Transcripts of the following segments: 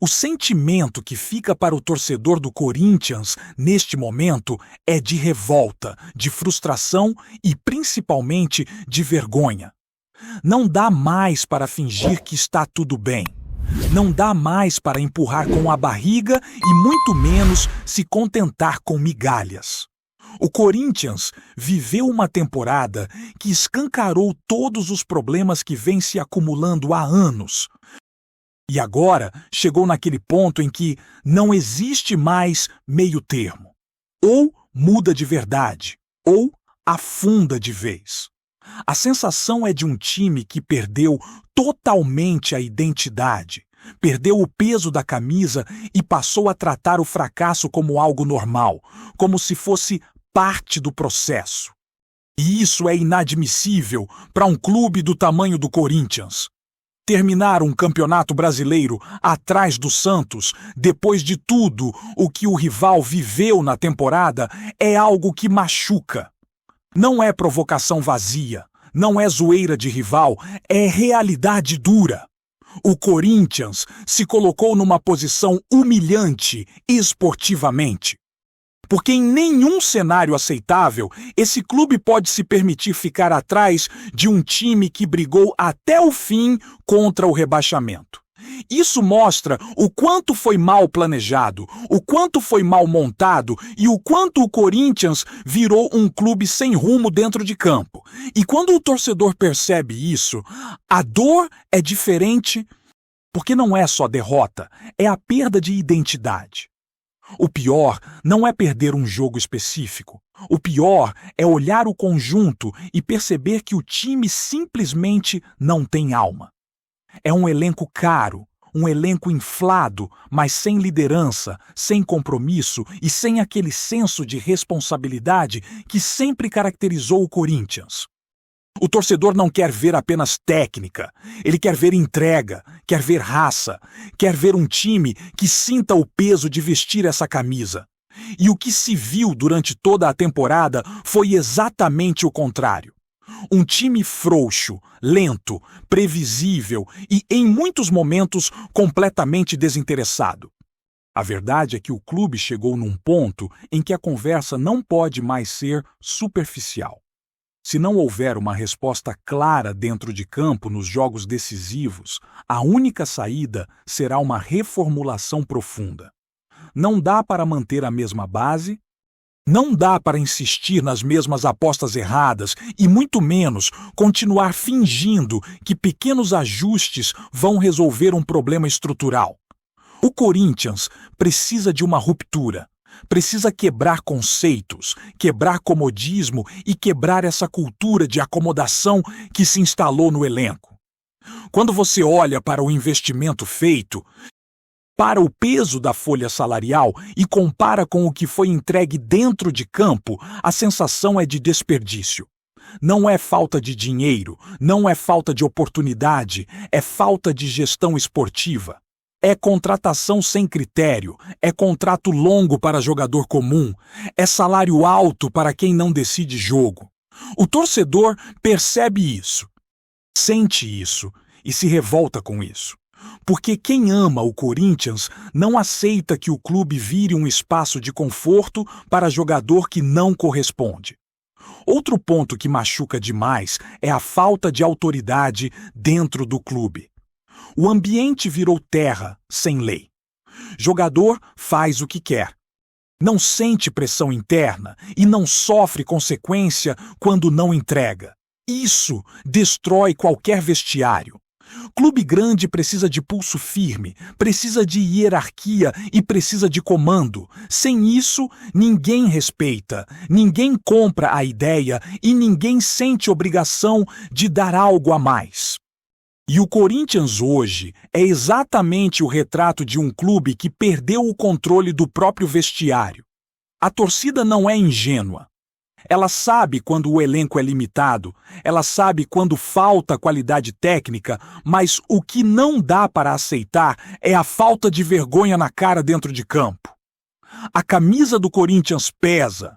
O sentimento que fica para o torcedor do Corinthians neste momento é de revolta, de frustração e principalmente de vergonha. Não dá mais para fingir que está tudo bem. Não dá mais para empurrar com a barriga e muito menos se contentar com migalhas. O Corinthians viveu uma temporada que escancarou todos os problemas que vêm se acumulando há anos. E agora chegou naquele ponto em que não existe mais meio termo. Ou muda de verdade, ou afunda de vez. A sensação é de um time que perdeu totalmente a identidade, perdeu o peso da camisa e passou a tratar o fracasso como algo normal, como se fosse parte do processo. E isso é inadmissível para um clube do tamanho do Corinthians. Terminar um campeonato brasileiro atrás do Santos, depois de tudo o que o rival viveu na temporada, é algo que machuca. Não é provocação vazia, não é zoeira de rival, é realidade dura. O Corinthians se colocou numa posição humilhante esportivamente. Porque em nenhum cenário aceitável, esse clube pode se permitir ficar atrás de um time que brigou até o fim contra o rebaixamento. Isso mostra o quanto foi mal planejado, o quanto foi mal montado e o quanto o Corinthians virou um clube sem rumo dentro de campo. E quando o torcedor percebe isso, a dor é diferente, porque não é só derrota, é a perda de identidade. O pior não é perder um jogo específico. O pior é olhar o conjunto e perceber que o time simplesmente não tem alma. É um elenco caro, um elenco inflado, mas sem liderança, sem compromisso e sem aquele senso de responsabilidade que sempre caracterizou o Corinthians. O torcedor não quer ver apenas técnica, ele quer ver entrega, quer ver raça, quer ver um time que sinta o peso de vestir essa camisa. E o que se viu durante toda a temporada foi exatamente o contrário. Um time frouxo, lento, previsível e, em muitos momentos, completamente desinteressado. A verdade é que o clube chegou num ponto em que a conversa não pode mais ser superficial. Se não houver uma resposta clara dentro de campo nos jogos decisivos, a única saída será uma reformulação profunda. Não dá para manter a mesma base, não dá para insistir nas mesmas apostas erradas e, muito menos, continuar fingindo que pequenos ajustes vão resolver um problema estrutural. O Corinthians precisa de uma ruptura. Precisa quebrar conceitos, quebrar comodismo e quebrar essa cultura de acomodação que se instalou no elenco. Quando você olha para o investimento feito, para o peso da folha salarial e compara com o que foi entregue dentro de campo, a sensação é de desperdício. Não é falta de dinheiro, não é falta de oportunidade, é falta de gestão esportiva. É contratação sem critério, é contrato longo para jogador comum, é salário alto para quem não decide jogo. O torcedor percebe isso, sente isso e se revolta com isso. Porque quem ama o Corinthians não aceita que o clube vire um espaço de conforto para jogador que não corresponde. Outro ponto que machuca demais é a falta de autoridade dentro do clube. O ambiente virou terra, sem lei. Jogador faz o que quer. Não sente pressão interna e não sofre consequência quando não entrega. Isso destrói qualquer vestiário. Clube grande precisa de pulso firme, precisa de hierarquia e precisa de comando. Sem isso, ninguém respeita, ninguém compra a ideia e ninguém sente obrigação de dar algo a mais. E o Corinthians hoje é exatamente o retrato de um clube que perdeu o controle do próprio vestiário. A torcida não é ingênua. Ela sabe quando o elenco é limitado, ela sabe quando falta qualidade técnica, mas o que não dá para aceitar é a falta de vergonha na cara dentro de campo. A camisa do Corinthians pesa,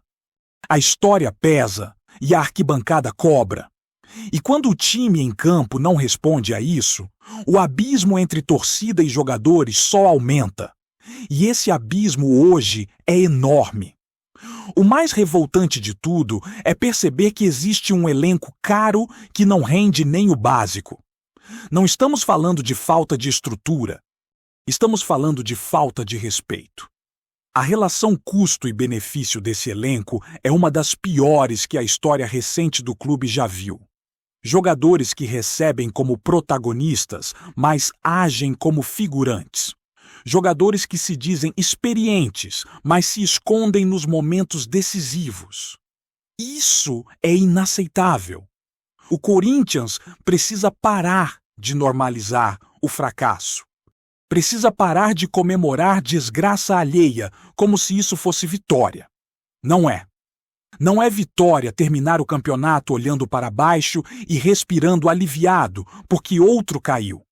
a história pesa e a arquibancada cobra. E quando o time em campo não responde a isso, o abismo entre torcida e jogadores só aumenta. E esse abismo hoje é enorme. O mais revoltante de tudo é perceber que existe um elenco caro que não rende nem o básico. Não estamos falando de falta de estrutura, estamos falando de falta de respeito. A relação custo e benefício desse elenco é uma das piores que a história recente do clube já viu. Jogadores que recebem como protagonistas, mas agem como figurantes. Jogadores que se dizem experientes, mas se escondem nos momentos decisivos. Isso é inaceitável. O Corinthians precisa parar de normalizar o fracasso. Precisa parar de comemorar desgraça alheia como se isso fosse vitória. Não é. Não é vitória terminar o campeonato olhando para baixo e respirando aliviado porque outro caiu.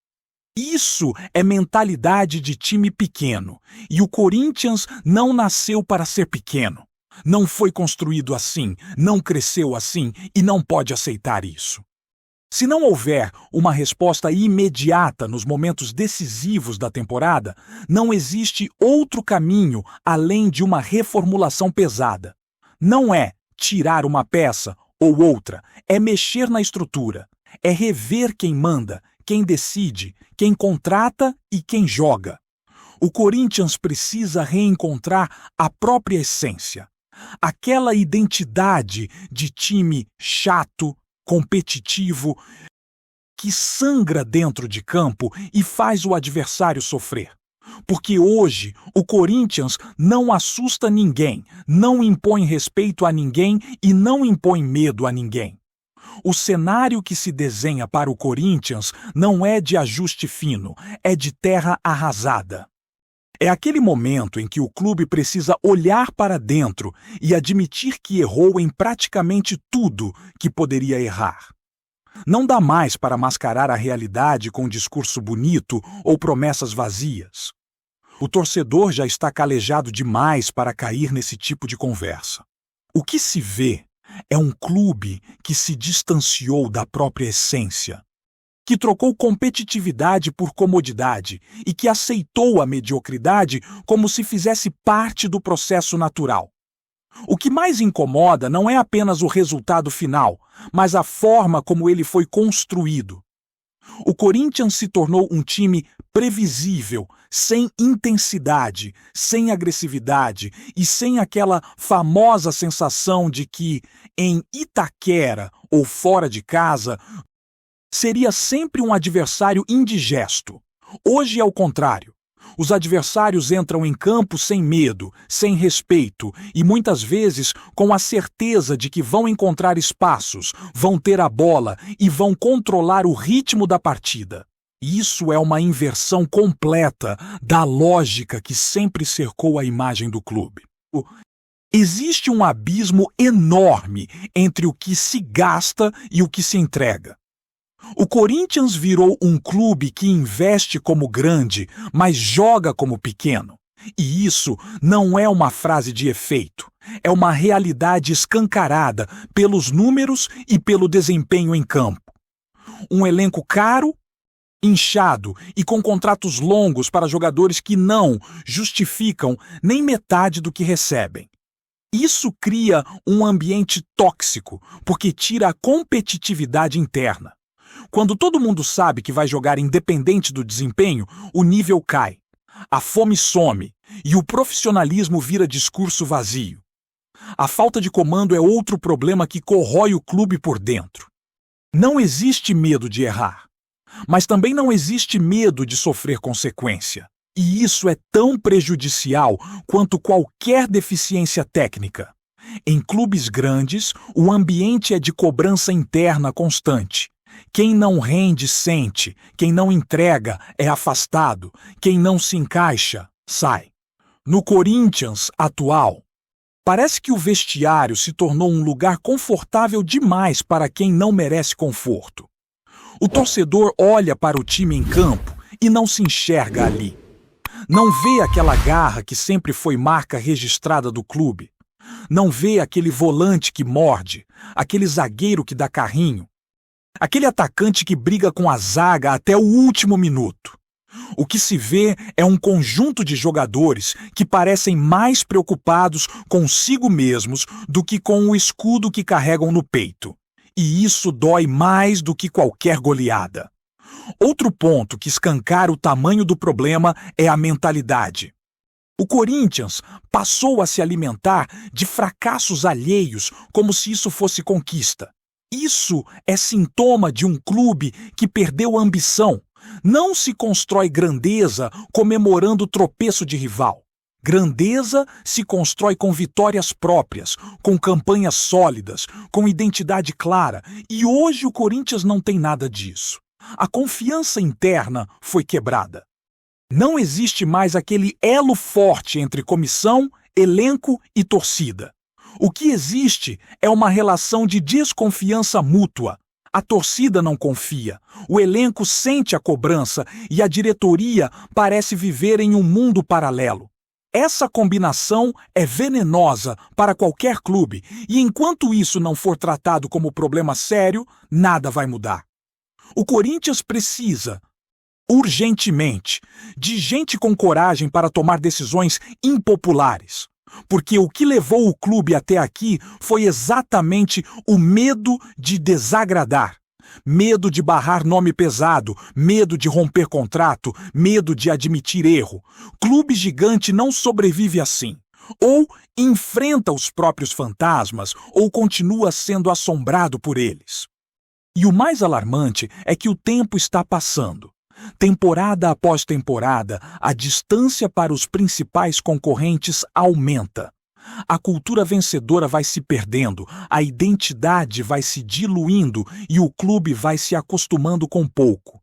Isso é mentalidade de time pequeno, e o Corinthians não nasceu para ser pequeno. Não foi construído assim, não cresceu assim e não pode aceitar isso. Se não houver uma resposta imediata nos momentos decisivos da temporada, não existe outro caminho além de uma reformulação pesada. Não é tirar uma peça ou outra, é mexer na estrutura, é rever quem manda, quem decide, quem contrata e quem joga. O Corinthians precisa reencontrar a própria essência, aquela identidade de time chato, competitivo, que sangra dentro de campo e faz o adversário sofrer. Porque hoje o Corinthians não assusta ninguém, não impõe respeito a ninguém e não impõe medo a ninguém. O cenário que se desenha para o Corinthians não é de ajuste fino, é de terra arrasada. É aquele momento em que o clube precisa olhar para dentro e admitir que errou em praticamente tudo que poderia errar. Não dá mais para mascarar a realidade com um discurso bonito ou promessas vazias. O torcedor já está calejado demais para cair nesse tipo de conversa. O que se vê é um clube que se distanciou da própria essência, que trocou competitividade por comodidade e que aceitou a mediocridade como se fizesse parte do processo natural. O que mais incomoda não é apenas o resultado final, mas a forma como ele foi construído. O Corinthians se tornou um time previsível, sem intensidade, sem agressividade e sem aquela famosa sensação de que, em Itaquera ou fora de casa, seria sempre um adversário indigesto. Hoje é o contrário. Os adversários entram em campo sem medo, sem respeito e muitas vezes com a certeza de que vão encontrar espaços, vão ter a bola e vão controlar o ritmo da partida. Isso é uma inversão completa da lógica que sempre cercou a imagem do clube. Existe um abismo enorme entre o que se gasta e o que se entrega. O Corinthians virou um clube que investe como grande, mas joga como pequeno. E isso não é uma frase de efeito. É uma realidade escancarada pelos números e pelo desempenho em campo. Um elenco caro, inchado e com contratos longos para jogadores que não justificam nem metade do que recebem. Isso cria um ambiente tóxico, porque tira a competitividade interna. Quando todo mundo sabe que vai jogar independente do desempenho, o nível cai, a fome some e o profissionalismo vira discurso vazio. A falta de comando é outro problema que corrói o clube por dentro. Não existe medo de errar, mas também não existe medo de sofrer consequência. E isso é tão prejudicial quanto qualquer deficiência técnica. Em clubes grandes, o ambiente é de cobrança interna constante. Quem não rende, sente. Quem não entrega, é afastado. Quem não se encaixa, sai. No Corinthians atual, parece que o vestiário se tornou um lugar confortável demais para quem não merece conforto. O torcedor olha para o time em campo e não se enxerga ali. Não vê aquela garra que sempre foi marca registrada do clube. Não vê aquele volante que morde, aquele zagueiro que dá carrinho. Aquele atacante que briga com a zaga até o último minuto. O que se vê é um conjunto de jogadores que parecem mais preocupados consigo mesmos do que com o escudo que carregam no peito. E isso dói mais do que qualquer goleada. Outro ponto que escancara o tamanho do problema é a mentalidade. O Corinthians passou a se alimentar de fracassos alheios como se isso fosse conquista. Isso é sintoma de um clube que perdeu a ambição. Não se constrói grandeza comemorando o tropeço de rival. Grandeza se constrói com vitórias próprias, com campanhas sólidas, com identidade clara. E hoje o Corinthians não tem nada disso. A confiança interna foi quebrada. Não existe mais aquele elo forte entre comissão, elenco e torcida. O que existe é uma relação de desconfiança mútua. A torcida não confia, o elenco sente a cobrança e a diretoria parece viver em um mundo paralelo. Essa combinação é venenosa para qualquer clube e enquanto isso não for tratado como problema sério, nada vai mudar. O Corinthians precisa, urgentemente, de gente com coragem para tomar decisões impopulares. Porque o que levou o clube até aqui foi exatamente o medo de desagradar. Medo de barrar nome pesado, medo de romper contrato, medo de admitir erro. Clube gigante não sobrevive assim. Ou enfrenta os próprios fantasmas, ou continua sendo assombrado por eles. E o mais alarmante é que o tempo está passando. Temporada após temporada, a distância para os principais concorrentes aumenta. A cultura vencedora vai se perdendo, a identidade vai se diluindo e o clube vai se acostumando com pouco.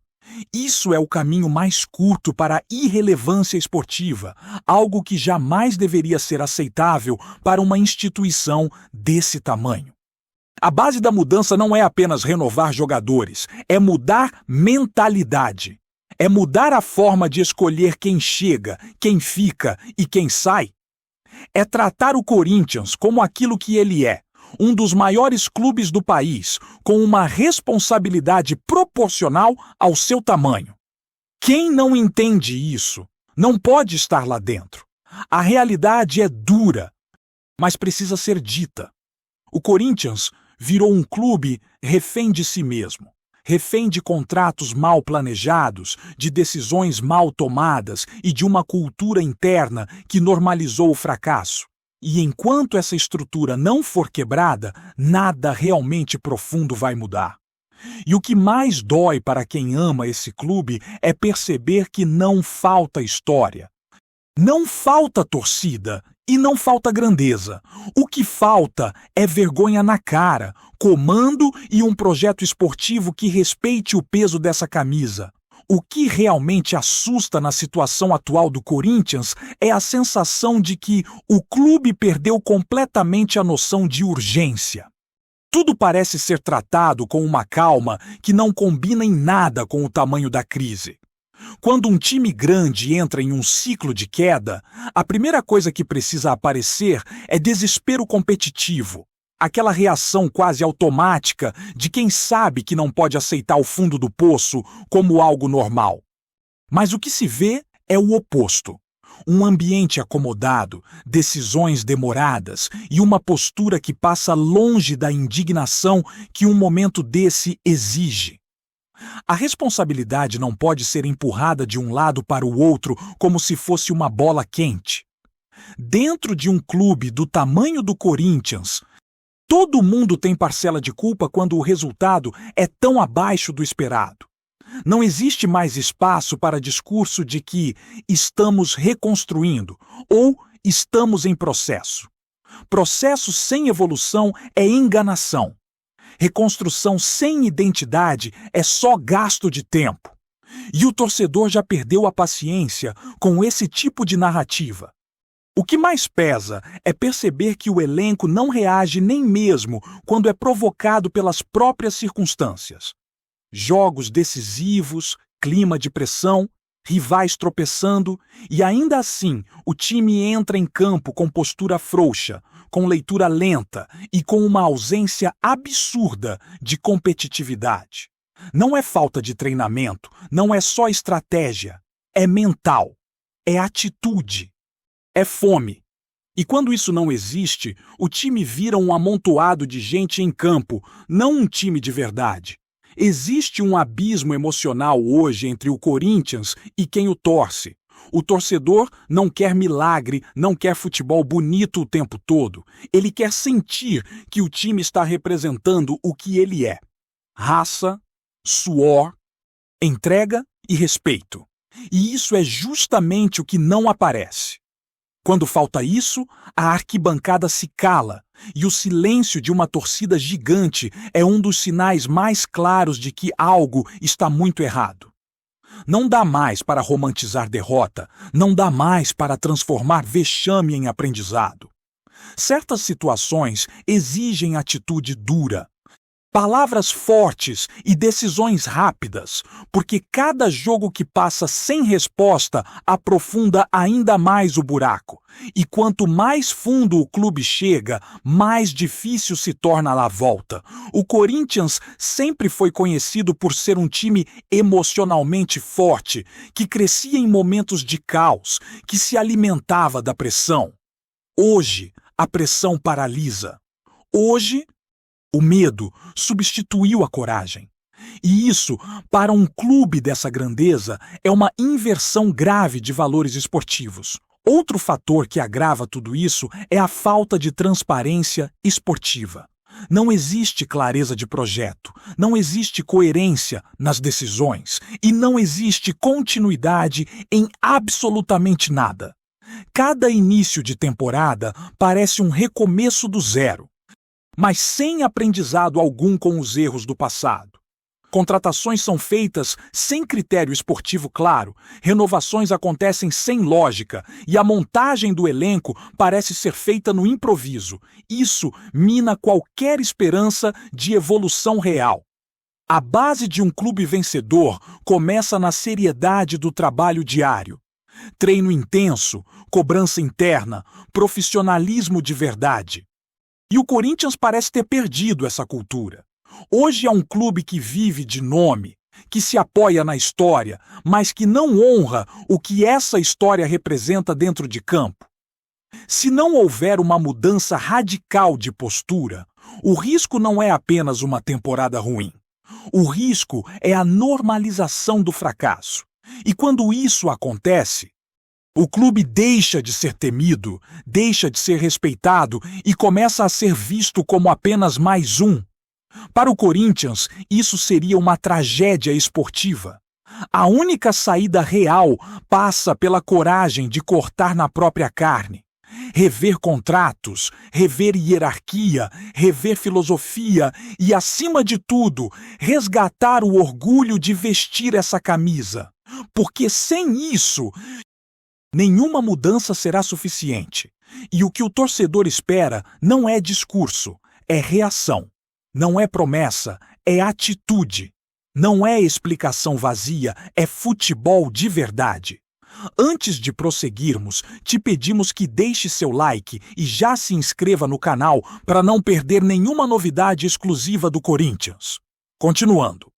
Isso é o caminho mais curto para a irrelevância esportiva, algo que jamais deveria ser aceitável para uma instituição desse tamanho. A base da mudança não é apenas renovar jogadores, é mudar mentalidade. É mudar a forma de escolher quem chega, quem fica e quem sai. É tratar o Corinthians como aquilo que ele é, um dos maiores clubes do país, com uma responsabilidade proporcional ao seu tamanho. Quem não entende isso não pode estar lá dentro. A realidade é dura, mas precisa ser dita. O Corinthians virou um clube refém de si mesmo. Refém de contratos mal planejados, de decisões mal tomadas e de uma cultura interna que normalizou o fracasso. E enquanto essa estrutura não for quebrada, nada realmente profundo vai mudar. E o que mais dói para quem ama esse clube é perceber que não falta história. Não falta torcida e não falta grandeza. O que falta é vergonha na cara, comando e um projeto esportivo que respeite o peso dessa camisa. O que realmente assusta na situação atual do Corinthians é a sensação de que o clube perdeu completamente a noção de urgência. Tudo parece ser tratado com uma calma que não combina em nada com o tamanho da crise. Quando um time grande entra em um ciclo de queda, a primeira coisa que precisa aparecer é desespero competitivo. Aquela reação quase automática de quem sabe que não pode aceitar o fundo do poço como algo normal. Mas o que se vê é o oposto. Um ambiente acomodado, decisões demoradas e uma postura que passa longe da indignação que um momento desse exige. A responsabilidade não pode ser empurrada de um lado para o outro como se fosse uma bola quente. Dentro de um clube do tamanho do Corinthians, todo mundo tem parcela de culpa quando o resultado é tão abaixo do esperado. Não existe mais espaço para discurso de que estamos reconstruindo ou estamos em processo. Processo sem evolução é enganação. Reconstrução sem identidade é só gasto de tempo. E o torcedor já perdeu a paciência com esse tipo de narrativa. O que mais pesa é perceber que o elenco não reage nem mesmo quando é provocado pelas próprias circunstâncias. Jogos decisivos, clima de pressão, rivais tropeçando e ainda assim o time entra em campo com postura frouxa, com leitura lenta e com uma ausência absurda de competitividade. Não é falta de treinamento, não é só estratégia, é mental, é atitude, é fome. E quando isso não existe, o time vira um amontoado de gente em campo, não um time de verdade. Existe um abismo emocional hoje entre o Corinthians e quem o torce. O torcedor não quer milagre, não quer futebol bonito o tempo todo. Ele quer sentir que o time está representando o que ele é: raça, suor, entrega e respeito. E isso é justamente o que não aparece. Quando falta isso, a arquibancada se cala, e o silêncio de uma torcida gigante é um dos sinais mais claros de que algo está muito errado. Não dá mais para romantizar derrota, não dá mais para transformar vexame em aprendizado. Certas situações exigem atitude dura, palavras fortes e decisões rápidas, porque cada jogo que passa sem resposta aprofunda ainda mais o buraco. E quanto mais fundo o clube chega, mais difícil se torna a volta. O Corinthians sempre foi conhecido por ser um time emocionalmente forte, que crescia em momentos de caos, que se alimentava da pressão. Hoje, a pressão paralisa. Hoje, o medo substituiu a coragem. E isso, para um clube dessa grandeza, é uma inversão grave de valores esportivos. Outro fator que agrava tudo isso é a falta de transparência esportiva. Não existe clareza de projeto, não existe coerência nas decisões e não existe continuidade em absolutamente nada. Cada início de temporada parece um recomeço do zero, mas sem aprendizado algum com os erros do passado. Contratações são feitas sem critério esportivo claro, renovações acontecem sem lógica e a montagem do elenco parece ser feita no improviso. Isso mina qualquer esperança de evolução real. A base de um clube vencedor começa na seriedade do trabalho diário. Treino intenso, cobrança interna, profissionalismo de verdade. E o Corinthians parece ter perdido essa cultura. Hoje é um clube que vive de nome, que se apoia na história, mas que não honra o que essa história representa dentro de campo. Se não houver uma mudança radical de postura, o risco não é apenas uma temporada ruim. O risco é a normalização do fracasso. E quando isso acontece, o clube deixa de ser temido, deixa de ser respeitado e começa a ser visto como apenas mais um. Para o Corinthians, isso seria uma tragédia esportiva. A única saída real passa pela coragem de cortar na própria carne. Rever contratos, rever hierarquia, rever filosofia e, acima de tudo, resgatar o orgulho de vestir essa camisa. Porque sem isso, nenhuma mudança será suficiente. E o que o torcedor espera não é discurso, é reação. Não é promessa, é atitude. Não é explicação vazia, é futebol de verdade. Antes de prosseguirmos, te pedimos que deixe seu like e já se inscreva no canal para não perder nenhuma novidade exclusiva do Corinthians. Continuando.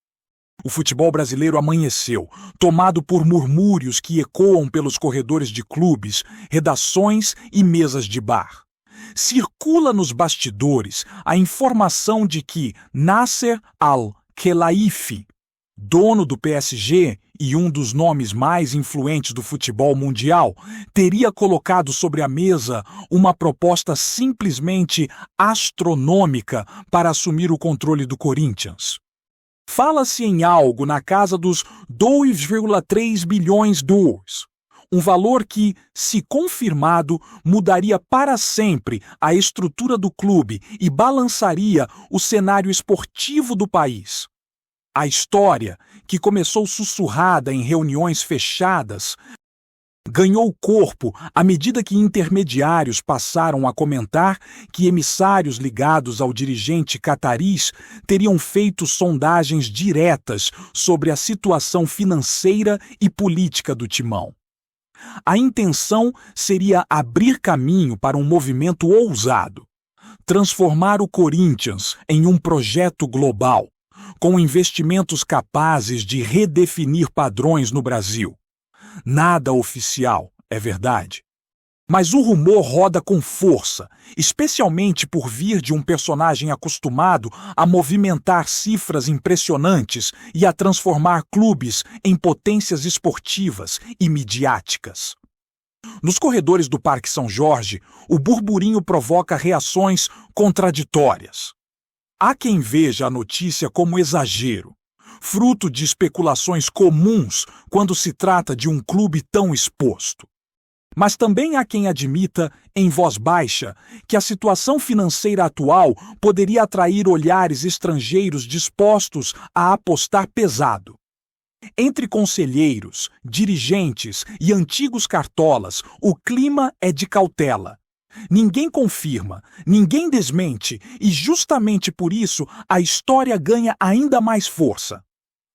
O futebol brasileiro amanheceu, tomado por murmúrios que ecoam pelos corredores de clubes, redações e mesas de bar. Circula nos bastidores a informação de que Nasser Al-Khelaifi, dono do PSG e um dos nomes mais influentes do futebol mundial, teria colocado sobre a mesa uma proposta simplesmente astronômica para assumir o controle do Corinthians. Fala-se em algo na casa dos 2,3 bilhões de dólares. Um valor que, se confirmado, mudaria para sempre a estrutura do clube e balançaria o cenário esportivo do país. A história, que começou sussurrada em reuniões fechadas, ganhou corpo à medida que intermediários passaram a comentar que emissários ligados ao dirigente cataris teriam feito sondagens diretas sobre a situação financeira e política do timão. A intenção seria abrir caminho para um movimento ousado, transformar o Corinthians em um projeto global, com investimentos capazes de redefinir padrões no Brasil. Nada oficial, é verdade. Mas o rumor roda com força, especialmente por vir de um personagem acostumado a movimentar cifras impressionantes e a transformar clubes em potências esportivas e midiáticas. Nos corredores do Parque São Jorge, o burburinho provoca reações contraditórias. Há quem veja a notícia como exagero, fruto de especulações comuns quando se trata de um clube tão exposto. Mas também há quem admita, em voz baixa, que a situação financeira atual poderia atrair olhares estrangeiros dispostos a apostar pesado. Entre conselheiros, dirigentes e antigos cartolas, o clima é de cautela. Ninguém confirma, ninguém desmente, e justamente por isso a história ganha ainda mais força.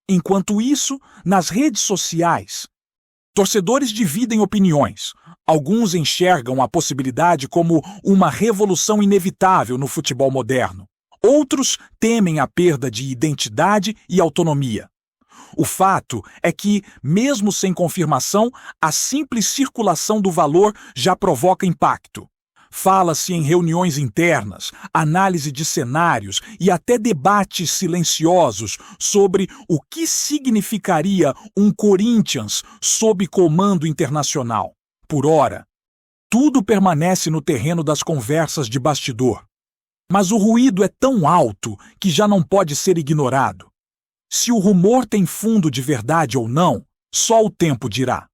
Enquanto isso, nas redes sociais, torcedores dividem opiniões. Alguns enxergam a possibilidade como uma revolução inevitável no futebol moderno. Outros temem a perda de identidade e autonomia. O fato é que, mesmo sem confirmação, a simples circulação do valor já provoca impacto. Fala-se em reuniões internas, análise de cenários e até debates silenciosos sobre o que significaria um Corinthians sob comando internacional. Por ora, tudo permanece no terreno das conversas de bastidor. Mas o ruído é tão alto que já não pode ser ignorado. Se o rumor tem fundo de verdade ou não, só o tempo dirá.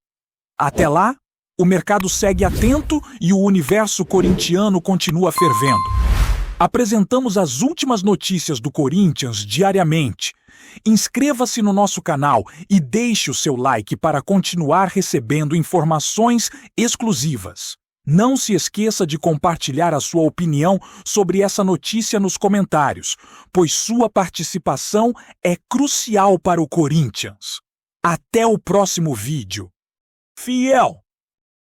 Até lá, o mercado segue atento e o universo corintiano continua fervendo. Apresentamos as últimas notícias do Corinthians diariamente. Inscreva-se no nosso canal e deixe o seu like para continuar recebendo informações exclusivas. Não se esqueça de compartilhar a sua opinião sobre essa notícia nos comentários, pois sua participação é crucial para o Corinthians. Até o próximo vídeo. Fiel!